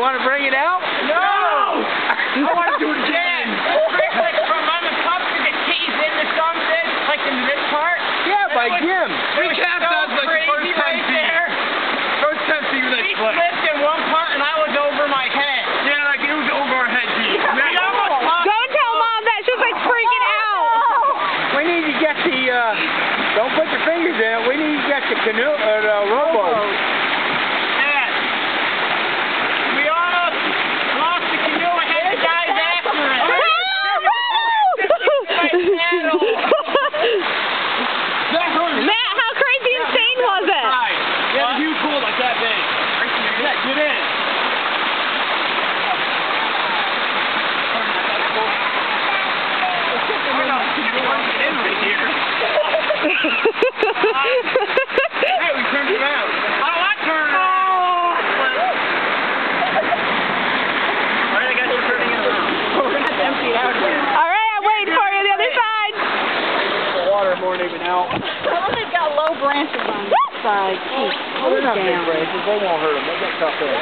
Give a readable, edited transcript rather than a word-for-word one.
want to bring it out? No! I want to do it again. Like from Mom and Pop to get teased into something, like into this part. Yeah, by Jim. We capsized like the first 10 right feet. there. First 10 feet of that We split. slipped in one part and I was over my head. Yeah, like it was over our head, G. We almost popped. Don't tell Mom that. She's like freaking out. We need to get the, don't put your fingers in it. We need to get the canoe, the rowboat. Yeah. We almost lost the canoe and had the guys after it. Matt, how crazy insane was it? Yeah, the view cool like that big. Yeah, get in. Hey, we turned it around. I don't want to turn around. Alright, I guess we're turning it around. We're going to have to empty it out here. All right, I'm waiting for you on the other side. The water more than even out. Well, they've got low branches on this side. Well, they're not big branches. They won't hurt them. They got tough edges.